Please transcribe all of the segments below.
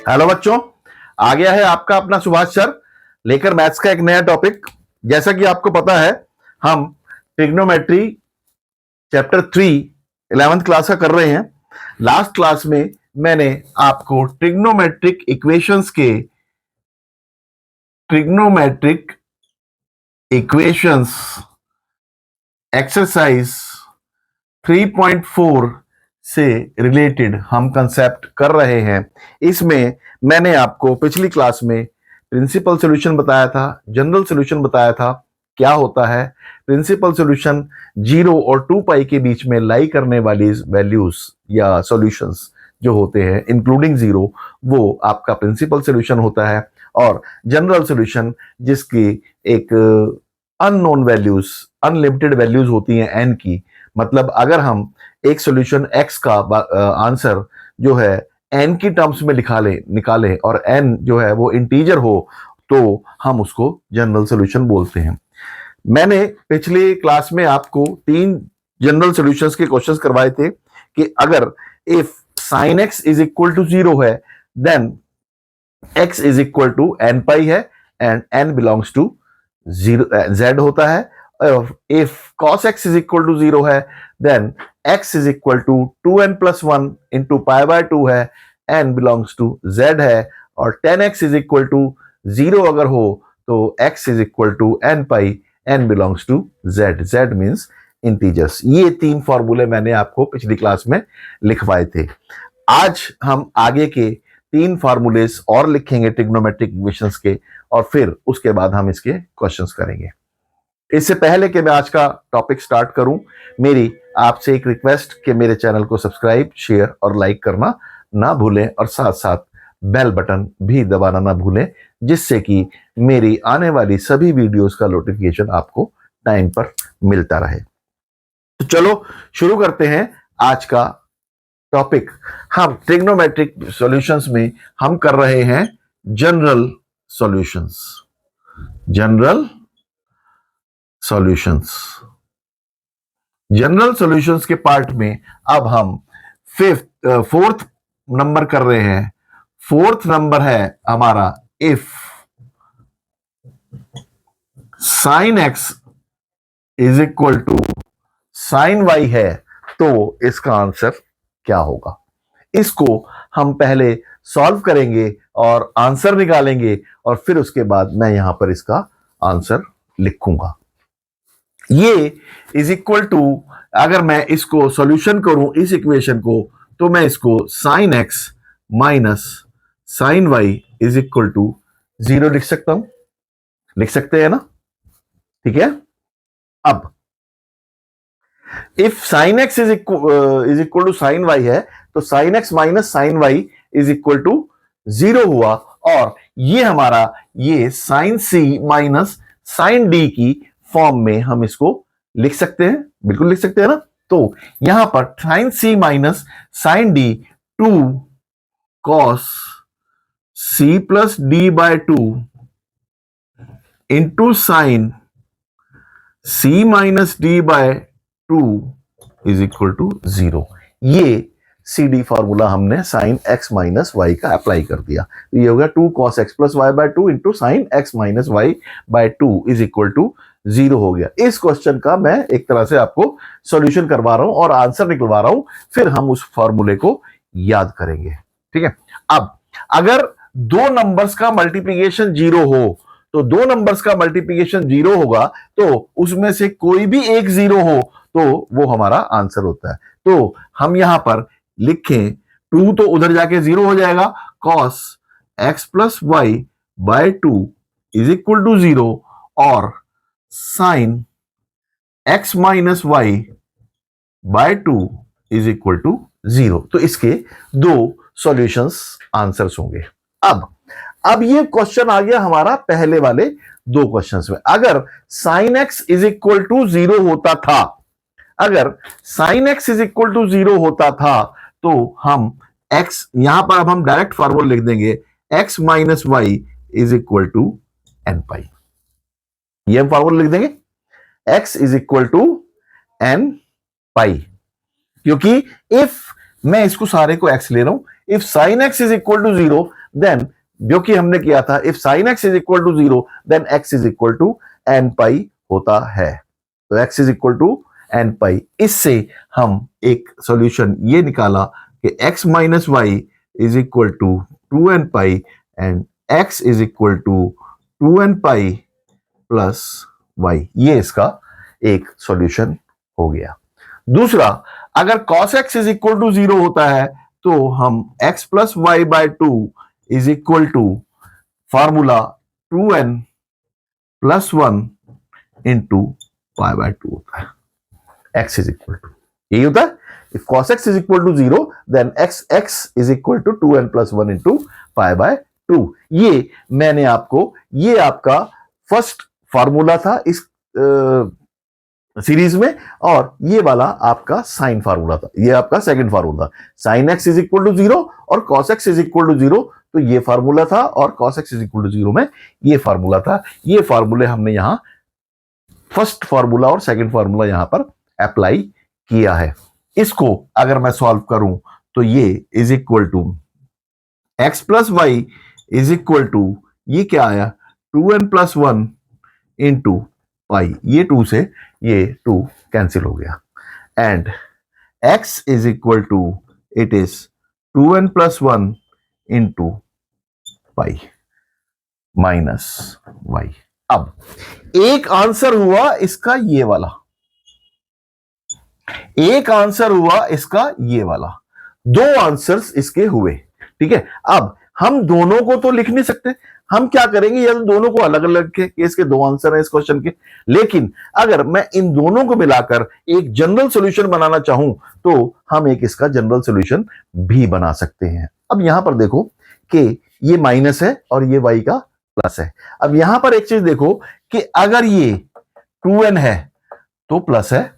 Hello बच्चों, आ गया है आपका अपना सुभाष सर लेकर मैथ्स का एक नया टॉपिक। जैसा कि आपको पता है, हम ट्रिग्नोमेट्री चैप्टर 3 11th क्लास का कर रहे हैं। लास्ट क्लास में मैंने आपको ट्रिग्नोमेट्रिक इक्वेशंस एक्सरसाइज 3.4 से रिलेटेड हम कंसेप्ट कर रहे हैं। इसमें मैंने आपको पिछली क्लास में प्रिंसिपल सॉल्यूशन बताया था, जनरल सॉल्यूशन बताया था। क्या होता है प्रिंसिपल सॉल्यूशन? 0 और 2 पाई के बीच में लाई करने वाली वैल्यूज या सॉल्यूशंस जो होते हैं इंक्लूडिंग 0, वो आपका प्रिंसिपल सॉल्यूशन होता है। और जनरल सॉल्यूशन जिसकी एक अननोन वैल्यूज, अनलिमिटेड वैल्यूज होती हैं एन की। मतलब अगर हम एक सॉल्यूशन x का आंसर जो है n की टर्म्स में निकालें और n जो है वो इंटीजर हो, तो हम उसको जनरल सॉल्यूशन बोलते हैं। मैंने पिछली क्लास में आपको 3 जनरल सॉल्यूशंस के क्वेश्चंस करवाए थे कि अगर if sin x is equal to 0 है, then x is equal to n pi है and n belongs to 0 z होता है। If cos x is equal to 0 है, then x is equal to 2n plus 1 into pi by 2 है, n belongs to z है। और 10x is equal to 0 अगर हो तो x is equal to n pi, n belongs to z, z means integers. ये 3 फॉर्मूले मैंने आपको पिछली क्लास में लिखवाए थे। आज हम आगे के 3 फॉर्मूलेस और लिखेंगे ट्रिग्नोमेट्रिक इक्वेशंस के, और फिर उसके बाद हम इसके क्वेश्चंस करेंगे। इससे पहले कि मैं आज का टॉपिक स्टार्ट करूं, मेरी आपसे एक रिक्वेस्ट कि मेरे चैनल को सब्सक्राइब, शेयर और लाइक करना ना भूलें, और साथ साथ बेल बटन भी दबाना ना भूलें, जिससे कि मेरी आने वाली सभी वीडियोस का नोटिफिकेशन आपको टाइम पर मिलता रहे। तो चलो शुरू करते हैं आज का टॉपिक। हम ट्रिग्नोमेट्रिक सॉल्यूशंस में हम कर रहे हैं जनरल सॉल्यूशंस। जनरल सॉल्यूशंस के पार्ट में अब हम फोर्थ नंबर कर रहे हैं। फोर्थ नंबर है हमारा if sine x is equal to sine y है, तो इसका आंसर क्या होगा? इसको हम पहले सॉल्व करेंगे और आंसर निकालेंगे, और फिर उसके बाद मैं यहां पर इसका आंसर लिखूंगा। ये इज इक्वल टू, अगर मैं इसको सॉल्यूशन करूं इस इक्वेशन को, तो मैं इसको sine x minus sine y is equal to 0 लिख सकता हूं। लिख सकते हैं ना? ठीक है। अब if sine x is equal to sine y है, तो sine x minus sine y is equal to 0 हुआ। और ये हमारा ये sine C minus sine D की फॉर्म में हम इसको लिख सकते हैं। बिल्कुल लिख सकते हैं ना? तो यहां पर sine C minus sine D 2 cos C plus D by 2 into sine C minus D by 2 is equal to 0। ये सी डी फॉर्मूला हमने साइन एक्स माइनस वाई का अप्लाई कर दिया। तो ये हो गया 2 cos x plus y by 2 into sine x minus y by 2 is equal to 0 हो गया। इस क्वेश्चन का मैं एक तरह से आपको सॉल्यूशन करवा रहा हूं और आंसर निकलवा रहा हूं, फिर हम उस फॉर्मूले को याद करेंगे। ठीक है। अब अगर दो नंबर्स का मल्टीप्लीकेशन 0 हो, तो दो नंबर्स का मल्टीप्लीकेशन 0 होगा, तो उसमें से कोई भी एक 0 हो तो वो हमारा आंसर होता है। तो हम यहां पर लिखें 2 तो उधर जाके 0 हो जाएगा, cos x plus y by 2 is equal to 0, और sine x minus y by 2 is equal to 0। तो इसके दो सॉल्यूशंस आंसर्स होंगे। अब ये क्वेश्चन आ गया हमारा पहले वाले दो क्वेश्चंस में। अगर sine x is equal to 0 होता था, अगर sine x is equal to 0 होता था, तो हम x, यहां पर अब हम डायरेक्ट फॉर्मूला लिख देंगे, x minus Y is equal to N pi. ये हम फॉर्मूला लिख देंगे, x is equal to N pi. क्योंकि इफ मैं इसको सारे को x ले रहा हूं, if sine x is equal to 0, then जो कि हमने किया था, if sine x is equal to 0 then X is equal to N pi होता है। तो x is equal to N pi. इससे हम एक सॉल्यूशन ये निकाला कि X minus Y is equal to 2n pi and X is equal to 2n pi plus Y. ये इसका एक सॉल्यूशन हो गया। दूसरा, अगर cos x is equal to 0 होता है तो हम x plus y by 2 is equal to formula 2n plus 1 into pi by 2 होता है। x इज इक्वल टू, यही होता है। If cos x is equal to 0, then x is equal to 2n plus 1 into pi by 2। ये मैंने आपको, ये आपका फर्स्ट फार्मूला था इस सीरीज में, और ये वाला आपका साइन फार्मूला था, ये आपका सेकंड फार्मूला था। Sine x is equal to 0 और cos x is equal to 0, तो ये फार्मूला था, और cos x is equal to 0 में ये फार्मूला था। ये फार्मूले हमने यहां फर्स्ट फार्मूला और सेकंड फार्मूला यहां पर अप्लाई किया है। इसको अगर मैं सॉल्व करूं तो ये is equal to x plus y is equal to, ये क्या आया, 2n प्लस 1 इंटू पाई। ये 2 से ये 2 कैंसिल हो गया, and x is equal to, it is 2n plus 1 into pi minus y. अब एक आंसर हुआ इसका ये वाला, एक आंसर हुआ इसका ये वाला, दो आंसर्स इसके हुए। ठीक है, अब हम दोनों को तो लिख नहीं सकते, हम क्या करेंगे, या तो दोनों को अलग अलग के केस के दो आंसर है इस क्वेश्चन के, लेकिन अगर मैं इन दोनों को मिलाकर एक जनरल सॉल्यूशन बनाना चाहूं तो हम एक इसका जनरल सॉल्यूशन भी बना सकते हैं। अब यहां पर देखो कि ये माइनस है और ये y का प्लस है। अब यहां पर एक चीज देखो कि अगर ये 2n है तो प्लस है,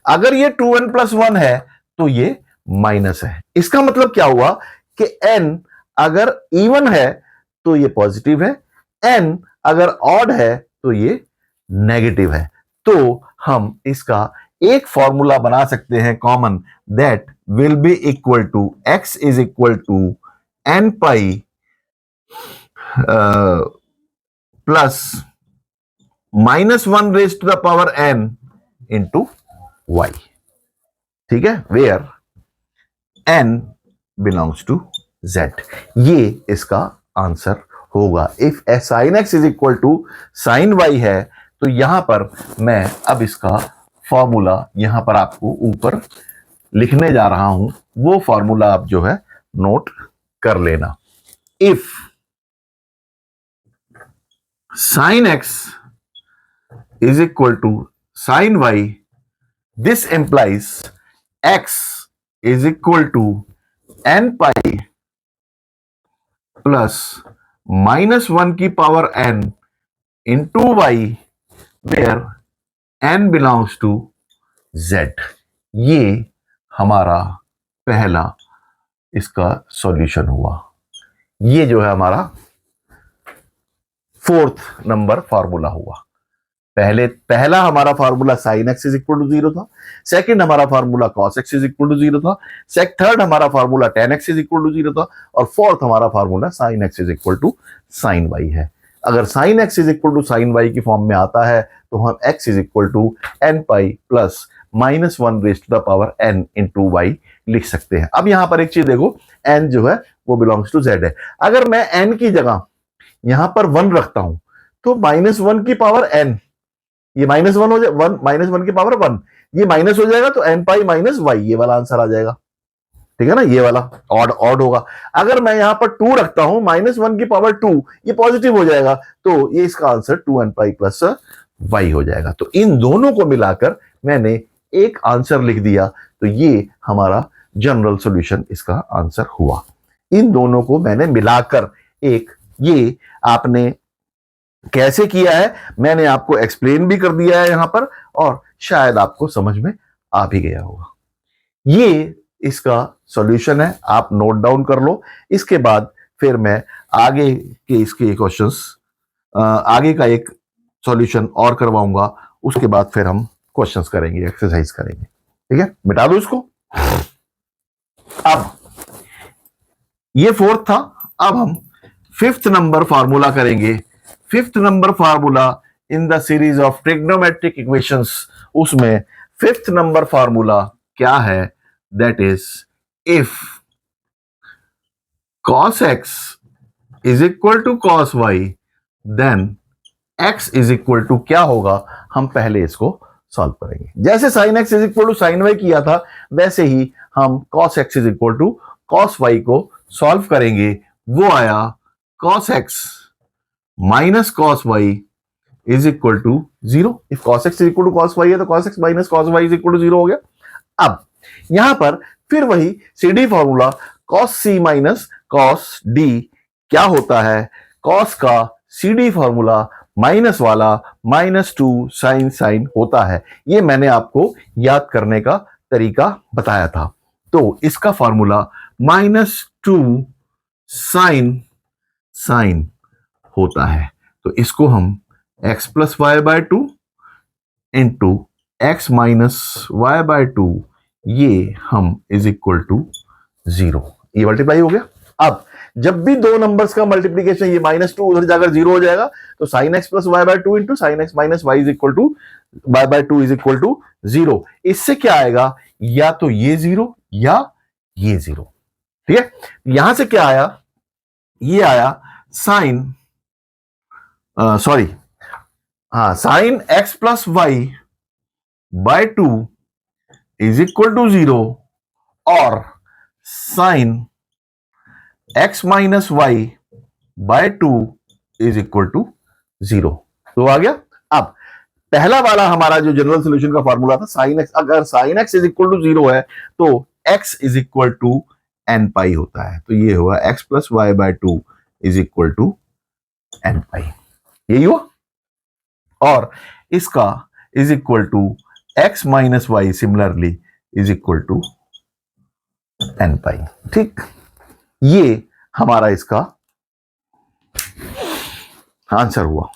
अगर ये 2n प्लस 1 है तो ये माइनस है। इसका मतलब क्या हुआ कि n अगर इवन है तो ये पॉजिटिव है, n अगर ऑड है तो ये नेगेटिव है। तो हम इसका एक फॉर्मूला बना सकते हैं common, that will be equal to x is equal to n pi plus minus 1 raise to the power n into y। ठीक है, where n belongs to z। ये इसका आंसर होगा। If sine x is equal to sine y है तो यहां पर मैं अब इसका फॉर्मूला यहां पर आपको ऊपर लिखने जा रहा हूं, वो फॉर्मूला आप जो है नोट कर लेना। If sine x is equal to sine y, this implies x is equal to n pi plus minus 1 की power n into y, where n belongs to z। ये हमारा पहला इसका सॉल्यूशन हुआ। ये जो है हमारा फोर्थ नंबर फार्मूला हुआ। पहला हमारा formula sine x is equal to 0 था, सेकंड हमारा formula cos x is equal to 0 था, थर्ड हमारा formula tan x is equal to 0 था, और फोर्थ हमारा formula sine x is equal to sine y है। अगर sine x is equal to sine Y की फॉर्म में आता है तो हम x is equal to N pi plus minus 1 raise to the power n into y लिख सकते हैं। अब यहां पर एक चीज देखो, n जो है वो बिलोंग्स टू z है। अगर मैं n की जगह यहां पर 1 रखता हूं तो माइनस 1 की पावर n, ये माइनस 1 हो जाए, माइनस 1 की पावर 1, ये माइनस हो जाएगा तो n पाई माइनस वाई, ये वाला आंसर आ जाएगा। ठीक है ना, ये वाला ऑड होगा। अगर मैं यहां पर 2 रखता हूं, माइनस 1 की पावर 2, ये पॉजिटिव हो जाएगा, तो ये इसका answer 2n pi plus Y हो जाएगा। तो इन दोनों को मिलाकर मैंने एक आंसर लिख दिया, तो ये हमारा जनरल सॉल्यूशन इसका आंसर हुआ। इन दोनों को मैंने मिलाकर एक, ये आपने कैसे किया है मैंने आपको एक्सप्लेन भी कर दिया है यहां पर, और शायद आपको समझ में आ भी गया होगा। ये इसका सॉल्यूशन है, आप नोट डाउन कर लो। इसके बाद फिर मैं आगे के इसके क्वेश्चंस, आगे का एक सॉल्यूशन और करवाऊंगा, उसके बाद फिर हम क्वेश्चंस करेंगे, एक्सरसाइज करेंगे। ठीक है, मिटा दो इसको। अब ये फोर्थ था, अब हम फिफ्थ नंबर फार्मूला करेंगे। Fifth number formula in the series of trigonometric equations, उसमें फिफ्थ नंबर फार्मूला क्या है? That is if cos x is equal to cos y, then x is equal to क्या होगा? हम पहले इसको सॉल्व करेंगे। जैसे sin x is equal to sin y किया था, वैसे ही हम cos x is equal to cos y को सॉल्व करेंगे। वो आया cos x minus cos y is equal to 0। If cos x is equal to cos y है तो cos x minus cos y is equal to 0 हो गया। अब यहां पर फिर वही CD formula, cos c minus cos d क्या होता है? cos का CD फॉर्मूला माइनस वाला -2 sin होता है। ये मैंने आपको याद करने का तरीका बताया था। तो इसका फॉर्मूला -2 sin होता है। तो इसको हम x plus y by 2 into x minus y by 2, ये हम इज इक्वल टू 0, ये मल्टीप्लाई हो गया। अब जब भी दो नंबर्स का मल्टीप्लीकेशन, ये -2 उधर जाकर 0 हो जाएगा, तो sin x plus y by 2 इंटू sin x minus Y is equal to y by 2 is equal to 0। इससे क्या आएगा? या तो ये 0 या ये 0। ठीक है, यहां से क्या आया? ये आया sin sin x plus y by 2 is equal to 0 और sin x minus y by 2 is equal to 0। तो आ गया। अब पहला वाला हमारा जो जनरल सोल्यूशन का फॉर्मूला था sin x, अगर sin x is equal to 0 है तो x is equal to n pi होता है। तो ये हुआ x plus y by 2 is equal to n pi, यही हुआ। और इसका is equal to x minus y similarly is equal to n pi. ठीक, ये हमारा इसका आंसर हुआ।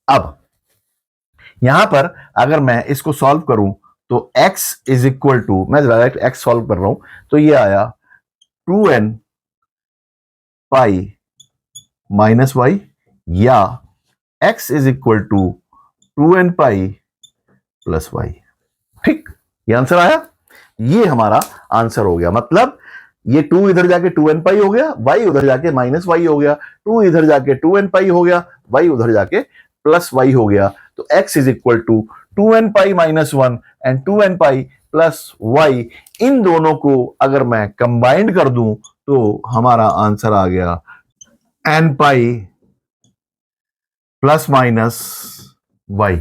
अब यहां पर अगर मैं इसको सॉल्व करूं तो x इज इक्वल टू, मैं डायरेक्ट x सॉल्व कर रहा हूं, तो ये आया 2n पाई माइनस वाई, या x is equal to 2n pi plus y. ठीक, ये आंसर आया। ये हमारा आंसर हो गया। मतलब ये 2 इधर जाके 2n पाई हो गया, y उधर जाके माइनस वाई हो गया, 2 इधर जाके 2n पाई हो गया, y उधर जाके प्लस वाई हो गया। तो x is equal to 2n pi minus 1 and 2n pi plus Y, इन दोनों को अगर मैं कंबाइंड कर दूं तो हमारा आंसर आ गया n pi plus minus y.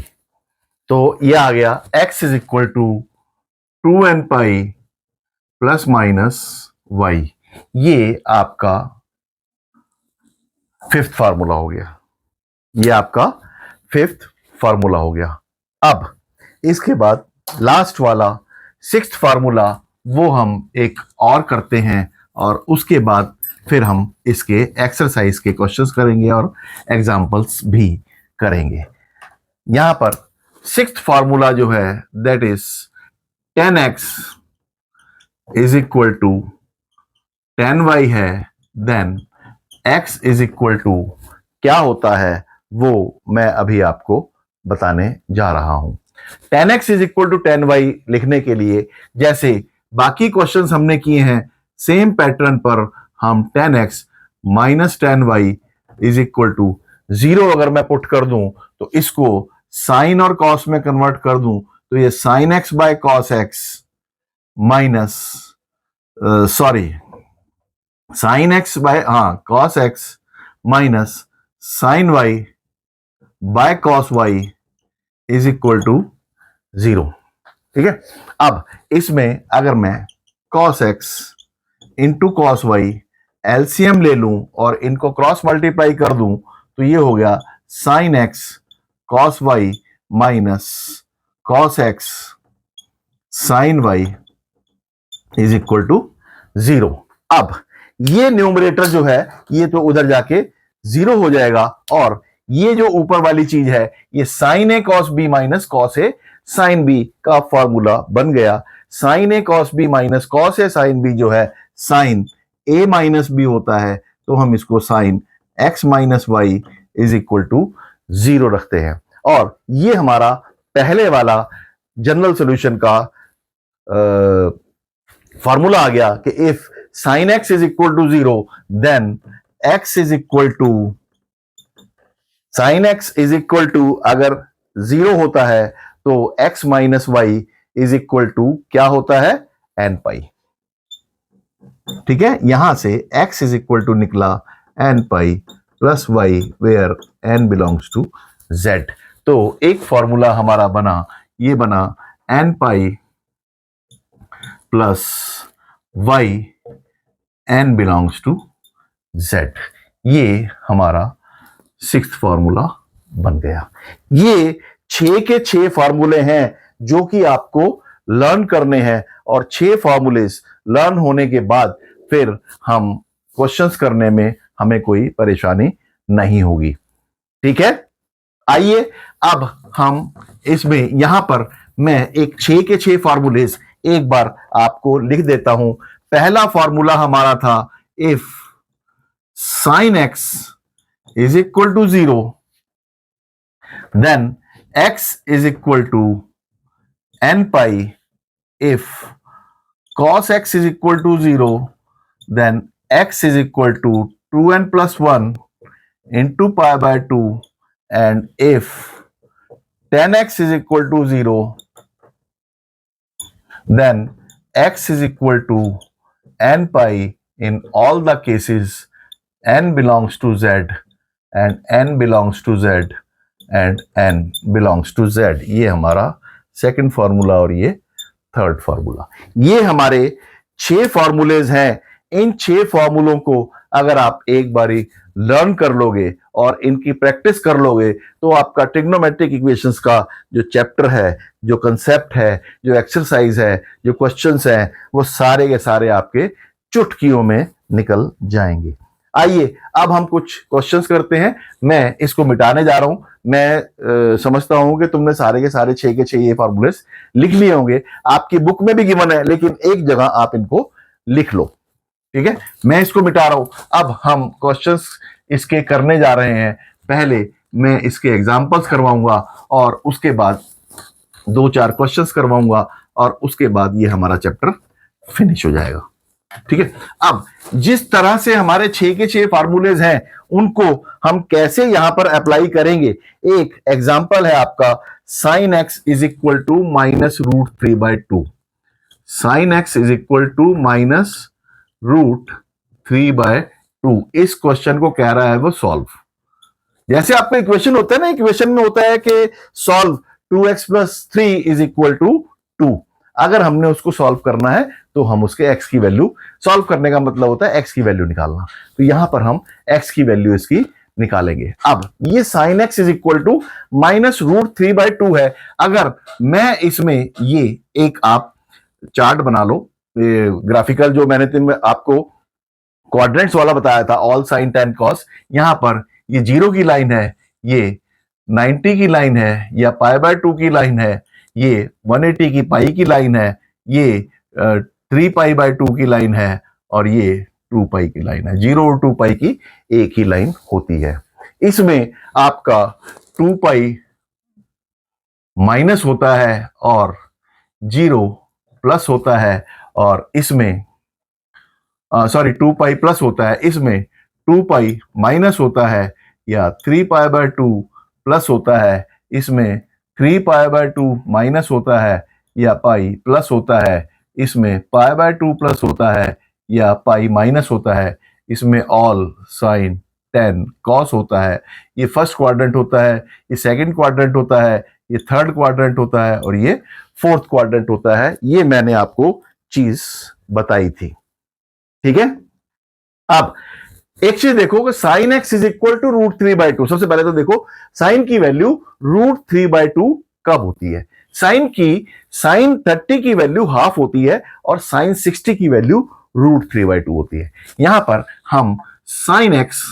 तो ये आ गया x is equal to 2n pi plus minus y. ये आपका फिफ्थ फार्मूला हो गया। ये आपका फिफ्थ फार्मूला हो गया। अब इसके बाद लास्ट वाला सिक्स्थ फार्मूला, वो हम एक और करते हैं और उसके बाद फिर हम इसके एक्सरसाइज के क्वेश्चंस करेंगे और एग्जांपल्स भी करेंगे। यहां पर सिक्स्थ फार्मूला जो है that is 10x is equal to 10y है, then x is equal to क्या होता है वो मैं अभी आपको बताने जा रहा हूं। 10x is equal to 10y लिखने के लिए जैसे बाकी क्वेश्चंस हमने किए हैं, सेम पैटर्न पर हम 10x minus 10y is equal to 0 अगर मैं पुट कर दूं तो इसको साइन और कॉस में कन्वर्ट कर दूं तो ये sine x by cos x minus sine x by cos x minus sine y by cos y is equal to 0। ठीक है, अब इसमें अगर मैं cos x into cos y LCM ले लूं और इनको क्रॉस मल्टीप्लाई कर दूं तो ये हो गया sine x cos y minus cos x sine y is equal to 0। अब ये न्यूमरेटर जो है ये तो उधर जाके 0 हो जाएगा और ये जो ऊपर वाली चीज है ये sign A cos B minus cos A sine B का फॉर्मूला बन गया। Sign A cos B minus cos A sine B जो है साइन a माइनस बी होता है तो हम इसको sine x minus Y is equal to 0 रखते हैं। और ये हमारा पहले वाला जनरल सॉल्यूशन का फॉर्मूला आ गया कि if sine x is equal to 0 then x is equal to sine x is equal to अगर 0 होता है तो x minus Y is equal to क्या होता है n पाई। ठीक है, यहां से x इज इक्वल टू निकला n pi plus y where n belongs to z। तो एक फॉर्मूला हमारा बना, ये बना n pi plus y n belongs to z। ये हमारा 6th फॉर्मूला बन गया। ये 6 के 6 फॉर्मूले हैं जो कि आपको लर्न करने हैं, और 6 फॉर्मूलेस लर्न होने के बाद फिर हम क्वेश्चंस करने में हमें कोई परेशानी नहीं होगी। ठीक है, आइए अब हम इसमें यहां पर मैं एक 6 के 6 फॉर्मूलेस एक बार आपको लिख देता हूं। पहला फॉर्मूला हमारा था if sine x is equal to 0 then x is equal to n pi। if cos x is equal to 0 then x is equal to 2n plus 1 into pi by 2, and if tan x is equal to 0 then x is equal to n pi in all the cases n belongs to z and n belongs to z and n belongs to z। ये हमारा second formula और ये third formula. ये हमारे 6 formulas हैं। इन 6 फॉर्मूलों को अगर आप एक बारी लर्न कर लोगे और इनकी प्रैक्टिस कर लोगे तो आपका ट्रिग्नोमेट्रिक इक्वेशंस का जो चैप्टर है, जो कंसेप्ट है, जो एक्सरसाइज है, जो क्वेश्चंस हैं, वो सारे के सारे आपके चुटकियों में निकल जाएंगे। आइए अब हम कुछ क्वेश्चंस करते हैं। मैं इसको मिटाने जा रहा हूं। मैं समझता हूं कि तुमने सारे के सारे 6 के 6 ये फॉर्मूलेस लिख लिए होंगे, आपकी बुक में भी गिवन है, लेकिन एक जगह आप इनको लिख लो। ठीक है, मैं इसको मिटा रहा हूं। अब हम क्वेश्चंस इसके करने जा रहे हैं। पहले मैं इसके एग्जांपल्स करवाऊंगा और उसके बाद 2-4 क्वेश्चंस करवाऊंगा और उसके बाद ये हमारा चैप्टर फिनिश हो जाएगा। ठीक है, अब जिस तरह से हमारे 6 के 6 फार्मूलेज हैं उनको हम कैसे यहां पर अप्लाई करेंगे। एक एग्जांपल है आपका sine x is equal to minus root 3/2। Sine x is equal to minus root 3/2। इस क्वेश्चन को कह रहा है वो सॉल्व। जैसे आपका इक्वेशन होता है ना, इक्वेशन में होता है कि solve 2x plus 3 is equal to 2। अगर हमने उसको सॉल्व करना है तो हम उसके x की वैल्यू, सॉल्व करने का मतलब होता है x की वैल्यू निकालना, तो यहां पर हम x की वैल्यू इसकी निकालेंगे। अब ये sine x is equal to minus root 3/2 है। अगर मैं इसमें ये एक आप चार्ट बना लो, ग्राफिकल, जो मैंने आपको क्वाड्रेंट्स वाला बताया था, ऑल साइन टेन कॉस, यहां पर ये 0 की लाइन है, ये 90 की लाइन है, या π/2 की लाइन है, ये 180 की पाई की लाइन है, ये 3π/2 की लाइन है, और ये 2π की लाइन है। 0 और 2π की एक ही लाइन होती है। इसमें आपका 2π माइनस होता है और 0 प्लस होता है, और इसमें 2π प्लस होता है, इसमें 2π माइनस होता है, या 3π/2 प्लस होता है, इसमें 3π/2 माइनस होता है, या पाई प्लस होता है, इसमें π/2 प्लस होता है, या पाई माइनस होता है, इसमें ऑल साइन टेन कॉस होता है। ये फर्स्ट क्वाड्रेंट होता है, ये सेकंड क्वाड्रेंट होता है, ये थर्ड क्वाड्रेंट होता है, और ये फोर्थ क्वाड्रेंट होता है। ये मैंने आपको चीज बताई थी। ठीक है, अब एक चीज देखो कि sine x is equal to root 3/2। सबसे पहले तो देखो साइन की वैल्यू रूट 3/2 कब होती है। साइन 30 की वैल्यू हाफ होती है और साइन 60 की वैल्यू रूट 3/2 होती है। यहां पर हम sine x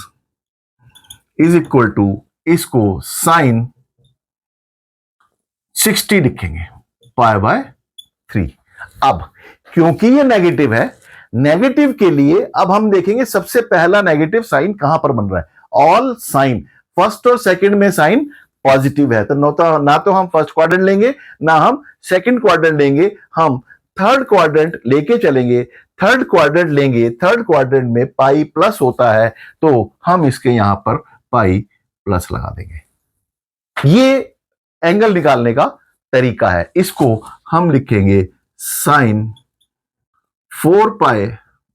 is equal to इसको साइन 60 लिखेंगे π/3। अब क्योंकि ये नेगेटिव है, नेगेटिव के लिए अब हम देखेंगे सबसे पहला नेगेटिव साइन कहां पर बन रहा है। ऑल साइन फर्स्ट और सेकंड में साइन पॉजिटिव है, तो ना तो हम फर्स्ट क्वाड्रेंट लेंगे ना हम सेकंड क्वाड्रेंट लेंगे, हम थर्ड क्वाड्रेंट लेके चलेंगे। थर्ड क्वाड्रेंट लेंगे, थर्ड क्वाड्रेंट में पाई प्लस होता है, तो हम इसके यहां पर पाई प्लस लगा देंगे। ये एंगल निकालने का तरीका है। इसको हम लिखेंगे साइन 4 पाई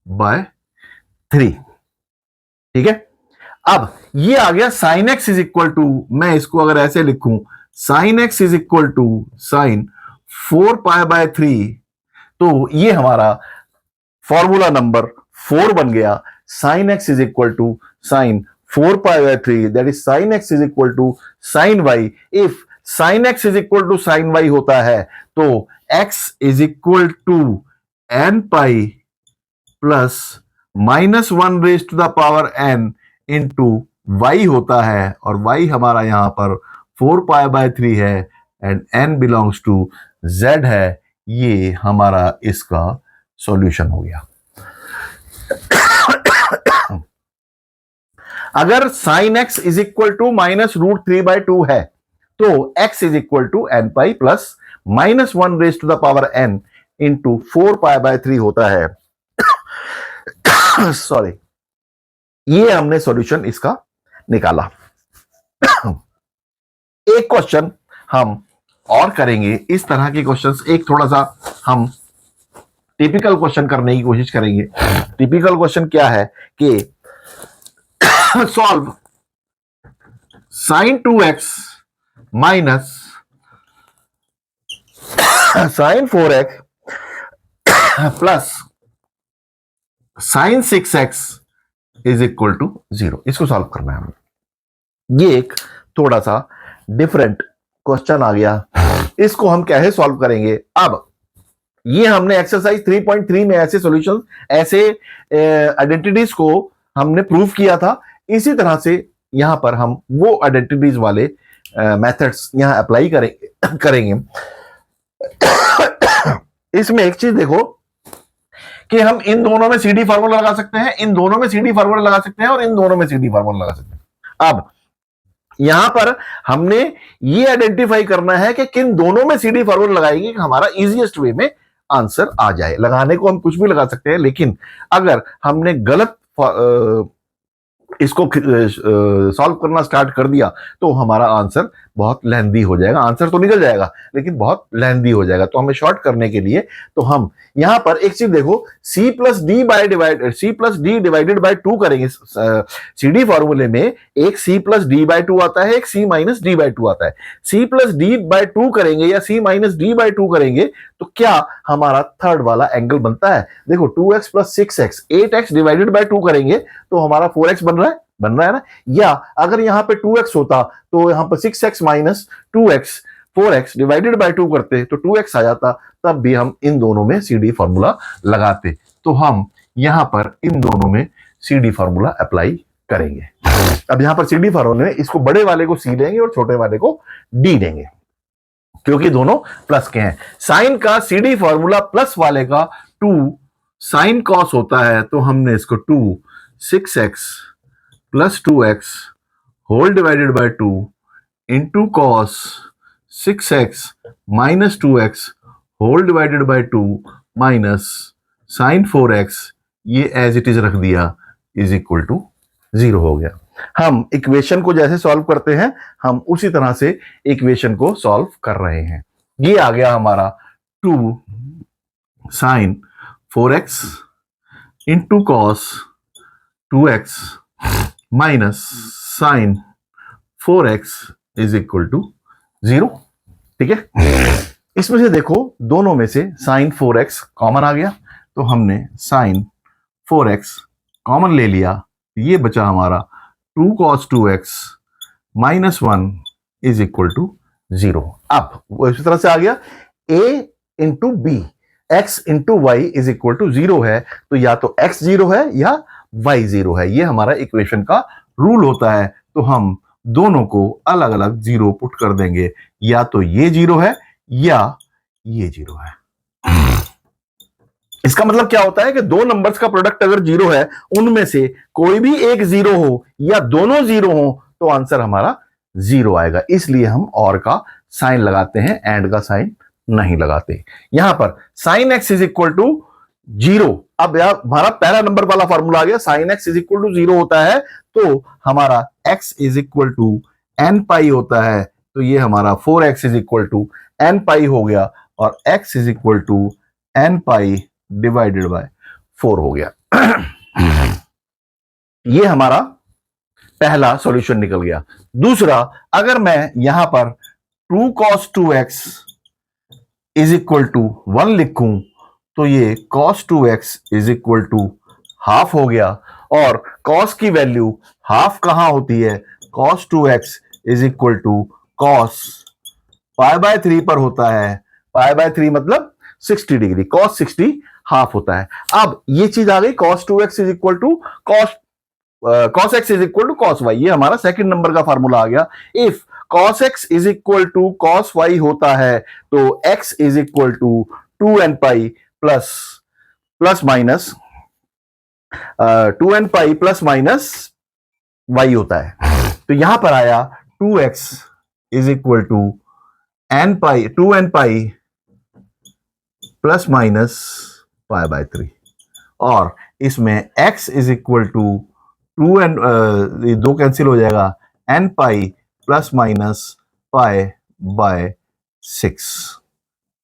बाय 3। ठीक है, अब ये आ गया sine x is equal to, मैं इसको अगर ऐसे लिखूं sine x is equal to sine 4 pi by 3, तो ये हमारा फॉर्मूला नंबर 4 बन गया। Sine x is equal to sine 4 pi by 3, that is sine x is equal to sine y. If sine x is equal to sine y होता है तो x is equal to N pi plus -1 raise to the power n into y होता है, और Y हमारा यहां पर 4 pi by 3 है and n belongs to z है। ये हमारा इसका सॉल्यूशन हो गया। अगर sine x is equal to -√3/2 है तो x is equal to N pi plus -1 raise to the power n into 4 pi by 3 होता है। सॉरी, ये हमने सॉल्यूशन इसका निकाला। एक क्वेश्चन हम और करेंगे इस तरह के क्वेश्चंस, एक थोड़ा सा हम टिपिकल क्वेश्चन करने की कोशिश करेंगे। टिपिकल क्वेश्चन क्या है कि solve sine 2x minus sine 4x plus sine 6x is equal to 0। इसको सॉल्व करना है हमें। ये एक थोड़ा सा डिफरेंट क्वेश्चन आ गया, इसको हम कैसे सॉल्व करेंगे। अब ये हमने एक्सरसाइज 3.3 में ऐसे सॉल्यूशंस, ऐसे आइडेंटिटीज को हमने प्रूव किया था। इसी तरह से यहां पर हम वो आइडेंटिटीज वाले मेथड्स यहां अप्लाई करेंगे। इसमें एक चीज देखो कि हम इन दोनों में सीडी फार्मूला लगा सकते हैं, इन दोनों में सीडी फार्मूला लगा सकते हैं और इन दोनों में सीडी फार्मूला लगा सकते हैं। अब यहां पर हमने ये आइडेंटिफाई करना है कि किन दोनों में सीडी फार्मूला लगाएंगे कि हमारा इजीएस्ट वे में आंसर आ जाए। लगाने को हम कुछ भी लगा सकते हैं, लेकिन अगर हमने गलत इसको सॉल्व करना स्टार्ट कर दिया तो हमारा आंसर बहुत लेंदी हो जाएगा। आंसर तो निकल जाएगा लेकिन बहुत लेंदी हो जाएगा। तो हमें शॉर्ट करने के लिए तो हम यहां पर एक चीज देखो, c plus D divided by 2 करेंगे। सीडी फॉर्मूले में एक c प्लस डी बाय 2 आता है, एक c माइनस डी बाय 2 आता है। c प्लस डी बाय 2 करेंगे या c माइनस डी बाय 2 करेंगे तो क्या हमारा थर्ड वाला एंगल बनता है। देखो 2x plus 6x, 8x divided by 2 करेंगे तो हमारा 4x बन रहा है ना। या अगर यहां पे 2x होता तो यहां पर 6x minus 2x 4x divided by 2 करते तो 2x आ जाता, तब भी हम इन दोनों में सीडी फॉर्मूला लगाते। तो हम यहां पर इन दोनों में सीडी फॉर्मूला अप्लाई करेंगे। अब यहां पर सीडी फॉर्मूले में इसको बड़े वाले को सी लेंगे और छोटे वाले को डी देंगे क्योंकि दोनों प्लस के हैं। साइन का सीडी फॉर्मूला प्लस वाले का 2 साइन कॉस होता है, तो हमने इसको 2 6x plus 2x whole divided by 2 into cos 6x minus 2x whole divided by 2 minus sine 4x, ये एज इट इज रख दिया, इज इक्वल टू 0 हो गया। हम इक्वेशन को जैसे सॉल्व करते हैं हम उसी तरह से इक्वेशन को सॉल्व कर रहे हैं। ये आ गया हमारा 2 sine 4x into cos 2x minus sine 4x is equal to 0। ठीक है, इसमें से देखो दोनों में से साइन 4x कॉमन आ गया, तो हमने साइन 4x कॉमन ले लिया, ये बचा हमारा 2 cos 2x minus 1 is equal to 0। अब वो इसी तरह से आ गया a into b, x into y is equal to 0 है, तो या तो x 0 है या y 0 है। ये हमारा इक्वेशन का रूल होता है। तो हम दोनों को अलग अलग 0 पुट कर देंगे, या तो ये 0 है या ये 0 है। इसका मतलब क्या होता है कि दो नंबर्स का प्रोडक्ट अगर जीरो है, उनमें से कोई भी एक जीरो हो या दोनों जीरो हो तो आंसर हमारा जीरो आएगा। इसलिए हम और का साइन लगाते हैं, एंड का साइन नहीं लगाते। यहां पर sine x is equal to zero. अब यार हमारा पहला नंबर वाला फॉर्मूला आ गया, sine x is equal to zero होता है तो हमारा X is equal to N pi होता है, तो ये हमारा 4x is equal to N pi हो गया, और x is equal to N pi divided by 4 हो गया। ये हमारा पहला सॉल्यूशन निकल गया। दूसरा, अगर मैं यहां पर 2 cos 2x is equal to 1 लिखूं तो ये cos 2x is equal to half हो गया, और cos की वैल्यू हाफ कहां होती है, cos 2x is equal to cos pi by 3 पर होता है। पाई बाय 3 मतलब 60 डिग्री, cos 60 हाफ होता है। अब ये चीज आ गई, cos 2x is equal to cos x is equal to cos y, ये हमारा सेकंड नंबर का फार्मूला आ गया। If cos x is equal to cos y होता है तो x is equal to 2n pi plus minus 2n pi plus minus y होता है। तो यहां पर आया 2x is equal to n pi 2n pi plus minus pi by 3, और इसमें x is equal to 2n, दो कैंसिल हो जाएगा, n pi plus minus pi bye 6।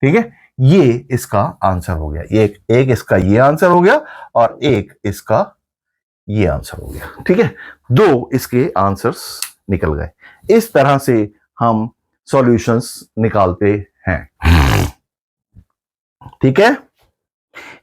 ठीक है, ये इसका आंसर हो गया। एक इसका ये आंसर हो गया और एक इसका ये आंसर हो गया। ठीक है, दो इसके आंसर्स निकल गए। इस तरह से हम सॉल्यूशंस निकालते हैं। ठीक है,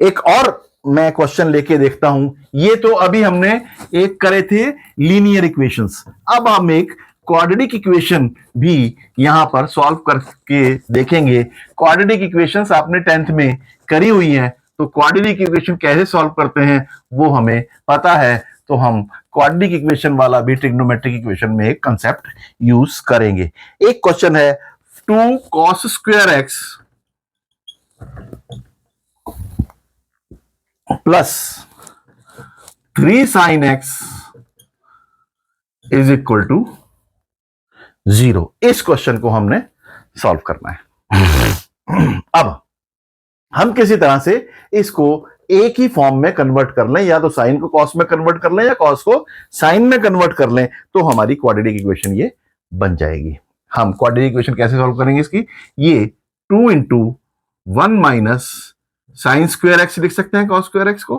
एक और मैं क्वेश्चन लेके देखता हूं। ये तो अभी हमने एक करे थे लीनियर इक्वेशंस, अब हम एक क्वाड्रेटिक इक्वेशन भी यहां पर सॉल्व करके देखेंगे। क्वाड्रेटिक इक्वेशंस आपने 10th में करी हुई है, तो क्वाड्रेटिक इक्वेशन कैसे सॉल्व करते हैं वो हमें पता है, तो हम क्वाड्रेटिक इक्वेशन वाला भी ट्रिग्नोमेट्रिक इक्वेशन में एक कंसेप्ट यूज करेंगे। एक क्वेश्चन है 2 cos square x plus 3 sin x is equal to 0। इस क्वेश्चन को हमने सॉल्व करना है। अब हम किसी तरह से इसको एक ही फॉर्म में कन्वर्ट कर लें, या तो साइन को कॉस में कन्वर्ट कर लें या कॉस को साइन में कन्वर्ट कर लें, तो हमारी क्वाड्रेटिक इक्वेशन ये बन जाएगी। हम क्वाड्रेटिक इक्वेशन कैसे सॉल्व करेंगे इसकी, ये 2 into 1 minus sine square x लिख सकते हैं कॉस स्क्वायर एक्स को,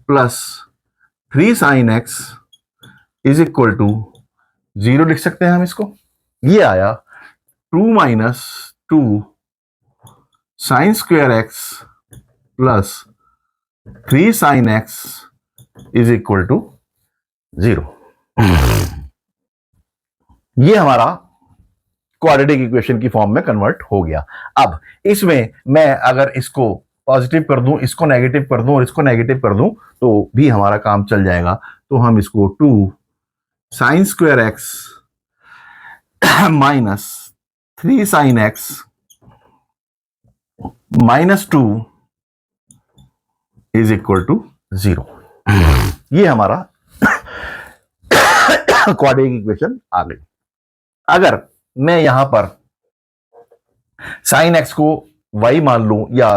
plus 3 sine x is equal to 0 लिख सकते हैं हम इसको। ये आया 2 minus 2 sine square x plus 3 sine x is equal to 0। ये हमारा क्वाड्रेटिक इक्वेशन की फॉर्म में कन्वर्ट हो गया। अब इसमें मैं अगर इसको पॉजिटिव कर दूं, इसको नेगेटिव कर दूं और इसको नेगेटिव कर दूं तो भी हमारा काम चल जाएगा। तो हम इसको 2 sine square x minus 3 sine x minus 2 is equal to 0। ये हमारा क्वाड्रेटिक इक्वेशन आ गई। अगर मैं यहां पर साइन एक्स को y मान लूं या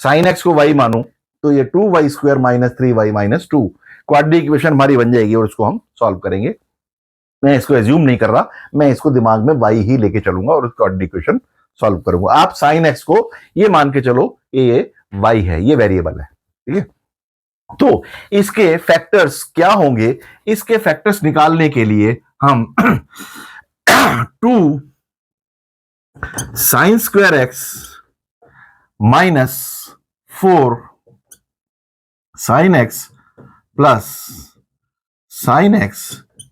साइन एक्स को y मानूं तो ये 2y square minus 3y minus 2 quadratic equation हमारी बन जाएगी, और इसको हम सॉल्व करेंगे। मैं इसको एज्यूम नहीं कर रहा, मैं इसको दिमाग में y ही लेके चलूंगा और क्वाड्रेटिक इक्वेशन सॉल्व करूंगा। आप साइन एक्स को ये मान के चलो ये y है, ये वेरिएबल है। ठीक है, तो इसके फैक्टर्स क्या होंगे, इसके फैक्टर्स निकालने के लिए हम 2 sine square x minus 4 sine x plus sine x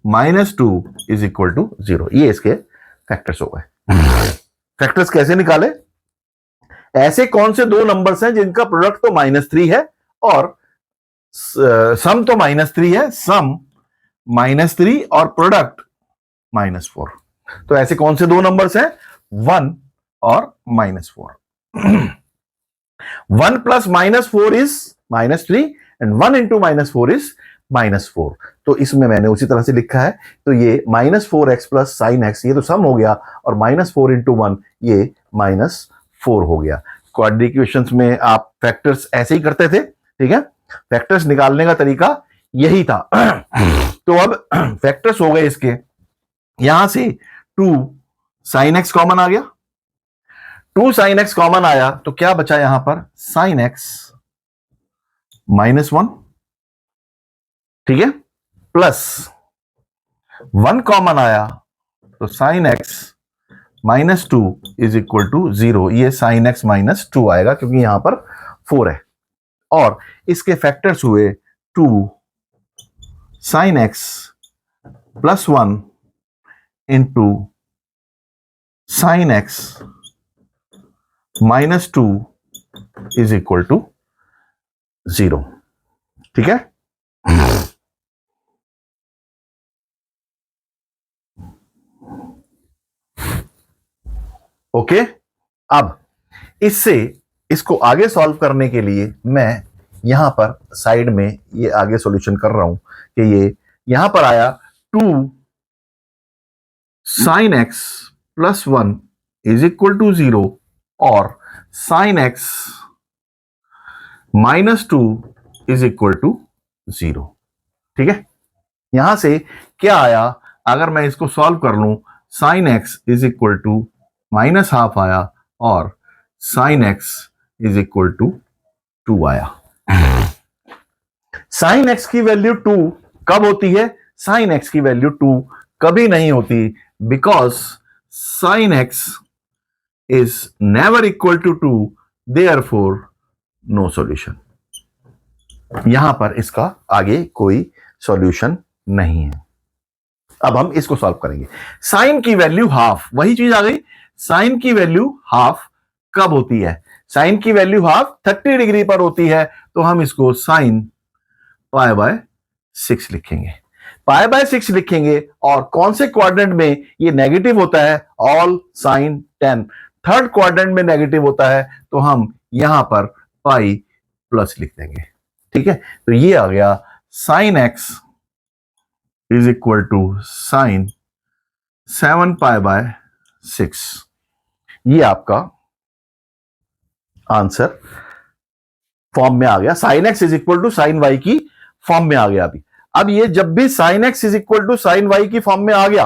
minus 2 is equal to 0, ये इसके फैक्टर्स हो गए। फैक्टर्स कैसे निकाले, ऐसे कौन से दो नंबर्स हैं जिनका प्रोडक्ट तो -3 है और सम तो -3 है, सम -3 और प्रोडक्ट -4। तो ऐसे कौन से दो नंबर्स हैं, 1 और -4। 1 plus -4 is -3 and 1 into -4 is -4। तो इसमें मैंने उसी तरह से लिखा है, तो ये -4x प्लस साइन एक्स, ये तो सम हो गया, और -4 इंटू 1 ये -4 हो गया। क्वाड्रेटिक इक्वेशंस में आप फैक्टर्स ऐसे ही करते थे, ठीक है, फैक्टर्स निकालने का तरीका यही था। तो अब फैक्टर्स हो गए इसके, यहां से 2 साइन एक्स कॉमन आ गया, 2 साइन एक्स कॉमन आया तो क्या बचा यहां पर, साइन एक्स -1, ठीक है, प्लस 1 कॉमन आया तो sine x -2 is equal to 0। ये साइन एक्स -2 आएगा क्योंकि यहां पर 4 है, और इसके फैक्टर्स हुए 2 sine x plus 1 into sine x -2 is equal to 0, ठीक है। ओके, अब इससे इसको आगे सॉल्व करने के लिए मैं यहां पर साइड में ये आगे सॉल्यूशन कर रहा हूं कि ये यहां पर आया 2 sine x plus 1 is equal to 0 और sine x -2 is equal to 0, ठीक है। यहां से क्या आया, अगर मैं इसको सॉल्व कर लूं, sine x is equal to -12 आया और sine x is equal to 2 आया। साइन एक्स की वैल्यू 2 कब होती है, साइन एक्स की वैल्यू 2 कभी नहीं होती, because sine x is never equal to 2, therefore no solution. यहां पर इसका आगे कोई सॉल्यूशन नहीं है। अब हम इसको सॉल्व करेंगे। साइन की वैल्यू हाफ, वही चीज आ गई, साइन की वैल्यू हाफ कब होती है, साइन की वैल्यू हाफ 30 डिग्री पर होती है, तो हम इसको साइन π/6 लिखेंगे, π/6 लिखेंगे। और कौन से क्वाड्रेंट में ये नेगेटिव होता है, ऑल साइन 10, थर्ड क्वाड्रेंट में नेगेटिव होता है, तो हम यहां पर पाई प्लस लिख देंगे, ठीक है। तो ये आ गया sine x is equal to sine 7π/6। ये आपका आंसर फॉर्म में आ गया, sine x is equal to sine Y की फॉर्म में आ गया। अभी अब ये जब भी sine x is equal to sine Y की फॉर्म में आ गया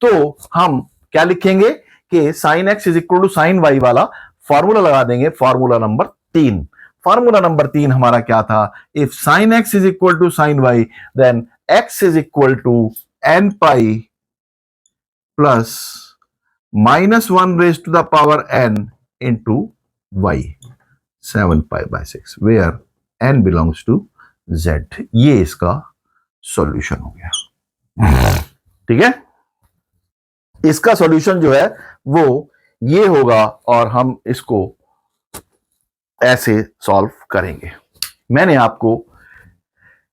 तो हम क्या लिखेंगे कि sine x is equal to sine Y वाला फॉर्मूला लगा देंगे, फॉर्मूला नंबर 3। फॉर्मूला नंबर 3 हमारा क्या था, if sine x is equal to sine Y then X is equal to n pi plus -1 raise to the power n into Y 7π/6 where n belongs to z। ये इसका solution हो गया, ठीक है। इसका सॉल्यूशन जो है वो ये होगा और हम इसको ऐसे सॉल्व करेंगे। मैंने आपको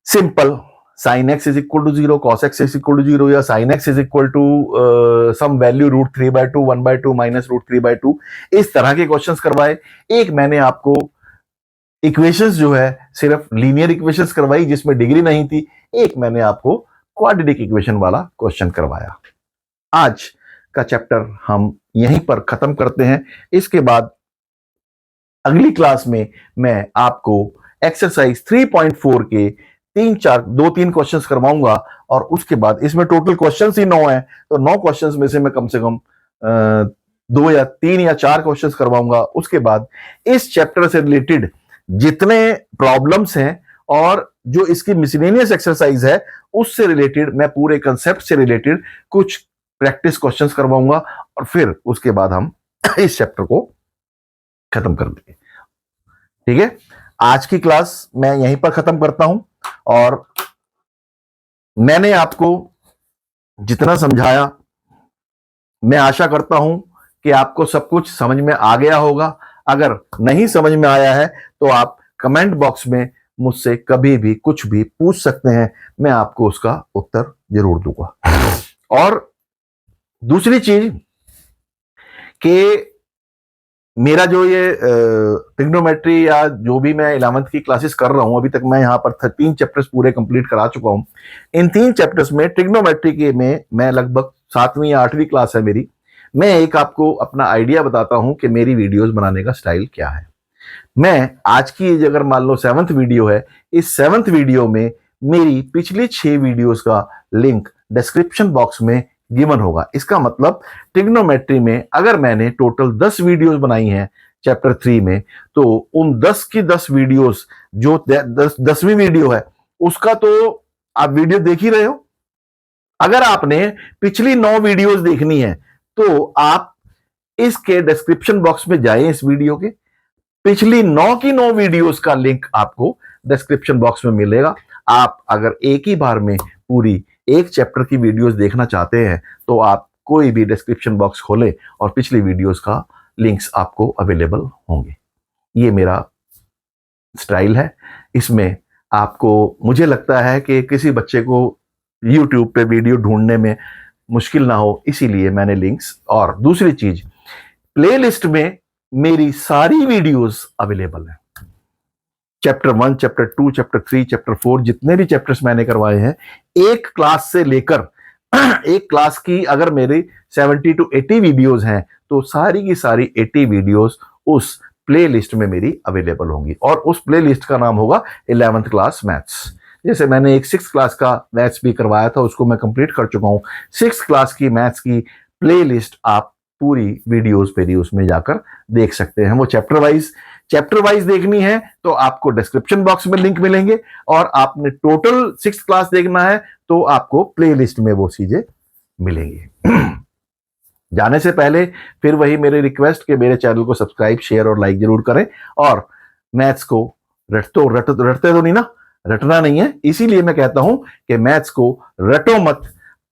simple sine x is equal to 0, cos x is equal to 0 या sine x is equal to some value √3/2 1/2 minus √3/2 इस तरह के क्वेश्चंस करवाए। एक मैंने आपको इक्वेशंस जो है सिर्फ लीनियर इक्वेशंस करवाई जिसमें डिग्री नहीं थी, एक मैंने आपको क्वाड्रेटिक इक्वेशन वाला क्वेश्चन करवाया। आज का चैप्टर हम यहीं पर खत्म करते हैं। इसके बाद अगली क्लास में मैं आपको एक्सरसाइज 3.4 के 2-3 क्वेश्चंस करवाऊंगा और उसके बाद इसमें टोटल क्वेश्चंस ही 9 हैं, तो 9 क्वेश्चंस में से मैं कम से कम 2 या 3 या 4 क्वेश्चंस करवाऊंगा। उसके बाद इस चैप्टर से रिलेटेड जितने प्रॉब्लम्स हैं और जो इसकी मिसलेनियस एक्सरसाइज है उससे रिलेटेड मैं पूरे कंसेप्ट से रिलेटेड कुछ प्रैक्टिस क्वेश्चंस करवाऊंगा और फिर उसके बाद हम इस चैप्टर को खत्म कर देंगे, ठीक है। आज की क्लास मैं यहीं पर खत्म करता हूं और मैंने आपको जितना समझाया मैं आशा करता हूं कि आपको सब कुछ समझ में आ गया होगा। अगर नहीं समझ में आया है तो आप कमेंट बॉक्स में मुझसे कभी भी कुछ भी पूछ सकते हैं, मैं आपको उसका उत्तर जरूर दूंगा। और दूसरी चीज कि मेरा जो ये ट्रिग्नोमेट्री या जो भी मैं 11th की क्लासेस कर रहा हूं, अभी तक मैं यहाँ पर 13 चैप्टर्स पूरे कंप्लीट करा चुका हूं। इन 3 चैप्टर्स में ट्रिग्नोमेट्री के में मैं लगभग 7वीं या 8वीं क्लास है मेरी। मैं एक आपको अपना आइडिया बताता हूं कि मेरी वीडियोस बनाने का स्टाइल क्या है। मैं आज की अगर मान लो 7th वीडियो है, इस 7th वीडियो में मेरी पिछली 6 वीडियोस का लिंक डिस्क्रिप्शन बॉक्स में गिवन होगा। इसका मतलब ट्रिग्नोमेट्री में अगर मैंने टोटल 10 वीडियोस बनाई हैं चैप्टर 3 में, तो उन 10 की 10 वीडियोस जो 10वीं वीडियो है उसका तो आप वीडियो देख ही रहे हो। अगर आपने पिछली 9 वीडियोस देखनी है तो आप इसके डिस्क्रिप्शन बॉक्स में जाएं, इस वीडियो के पिछली 9 की 9 वीडियोस का लिंक आपको डिस्क्रिप्शन बॉक्स में मिलेगा। आप अगर एक ही बार में पूरी एक चैप्टर की वीडियोस देखना चाहते हैं तो आप कोई भी डिस्क्रिप्शन बॉक्स खोलें और पिछली वीडियोस का लिंक्स आपको अवेलेबल होंगे। ये मेरा स्टाइल है। इसमें आपको, मुझे लगता है कि किसी बच्चे को YouTube पे वीडियो ढूंढने में मुश्किल ना हो, इसीलिए मैंने लिंक्स, और दूसरी चीज प्लेलिस्ट में मेरी सारी वीडियोस अवेलेबल है। चैप्टर 1, चैप्टर 2, चैप्टर 3, चैप्टर 4, जितने भी चैप्टर्स मैंने करवाए हैं, एक क्लास से लेकर एक क्लास की अगर मेरी 70 to 80 वीडियोस हैं तो सारी की सारी 80 वीडियोस उस प्लेलिस्ट में मेरी अवेलेबल होंगी, और उस प्लेलिस्ट का नाम होगा 11th क्लास मैथ्स। जैसे मैंने एक 6th क्लास का मैथ्स भी करवाया था, उसको मैं कंप्लीट कर चुका हूं। 6th क्लास की मैथ्स की प्लेलिस्ट आप पूरी वीडियोस मेरी उसमें जाकर देख सकते हैं। वो चैप्टर वाइज देखनी है तो आपको डिस्क्रिप्शन बॉक्स में लिंक मिलेंगे, और आपने टोटल 6th क्लास देखना है तो आपको प्लेलिस्ट में वो चीजें मिलेंगी। जाने से पहले फिर वही मेरी रिक्वेस्ट कि मेरे चैनल को सब्सक्राइब, शेयर और लाइक जरूर करें, और मैथ्स को रटते तो नहीं ना, रटना नहीं है, इसीलिए मैं कहता हूं कि मैथ्स को रटो मत,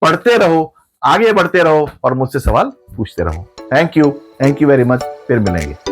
पढ़ते रहो, आगे बढ़ते रहो और मुझसे सवाल पूछते रहो। थैंक यू वेरी मच, फिर मिलेंगे।